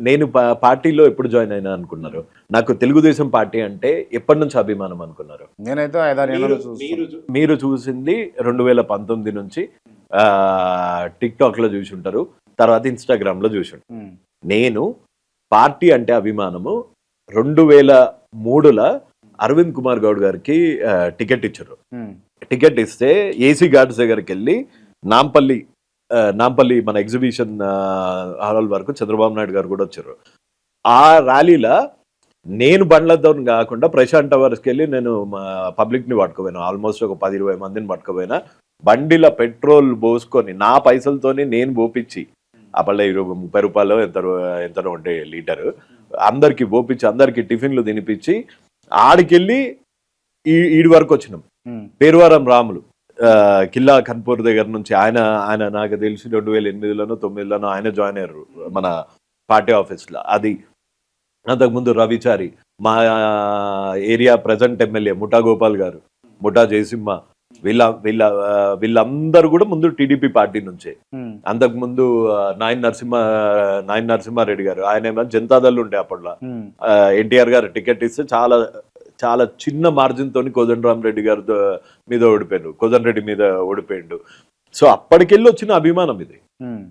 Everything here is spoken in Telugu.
నేను పార్టీలో ఎప్పుడు జాయిన్ అయినా అనుకున్నారు? నాకు తెలుగుదేశం పార్టీ అంటే ఎప్పటి నుంచి అభిమానం అనుకున్నారు? నేనైతే 5-6 ఏళ్ళ నుంచి చూస్తున్నాను. మీరు చూసింది 2019 నుంచి టిక్ టాక్ లో చూసి ఉంటారు, తర్వాత ఇన్స్టాగ్రామ్ లో చూసి ఉంటారు. నేను పార్టీ అంటే అభిమానము 2003లో అరవింద్ కుమార్ గౌడ్ గారికి టికెట్ ఇచ్చారు. టికెట్ ఇస్తే ఏసీ గార్డ్స్ దగ్గరికి వెళ్ళి నాంపల్లి మన ఎగ్జిబిషన్ హాల్ వరకు చంద్రబాబు నాయుడు గారు కూడా వచ్చారు. ఆ ర్యాలీలో నేను బండ్లతో కాకుండా ప్రశాంత్ టవర్స్కి వెళ్ళి నేను పబ్లిక్ ని పట్టుకుపోయినా, ఆల్మోస్ట్ ఒక 10-20 మందిని పట్టుకుపోయినా. బండిలో పెట్రోల్ పోసుకొని నా పైసలతోని నేను పోపించి, అప్పట్లో 30 రూపాయలు ఎంతనో ఉంటే లీటరు, అందరికి పోపించి అందరికి టిఫిన్లు తినిపించి ఆడికెళ్ళి ఈడి వరకు వచ్చినాం. పేరువారం రాములు కిల్లా ఖన్పూర్ దగ్గర నుంచి ఆయన నాకు తెలిసి 2008లోనో 2009లోనో ఆయన జాయిన్ అయ్యారు మన పార్టీ ఆఫీస్లో. అది అంతకుముందు రవిచారి, మా ఏరియా ప్రజెంట్ ఎమ్మెల్యే ముఠా గోపాల్ గారు, ముఠా జయసింహ, వీళ్ళందరూ కూడా ముందు టీడీపీ పార్టీ నుంచే. అంతకుముందు నాయన్ నరసింహారెడ్డి గారు, ఆయన జనతాదళ్ ఉండే అప్పట్లో. ఎన్టీఆర్ గారు టికెట్ ఇస్తే చాలా చాలా చిన్న మార్జిన్ తోని కోదండరామరెడ్డి గారి మీద ఓడిపోయాడు, కోదండ రెడ్డి మీద ఓడిపోయాడు. సో అప్పటికెళ్ళి వచ్చిన అభిమానం ఇది.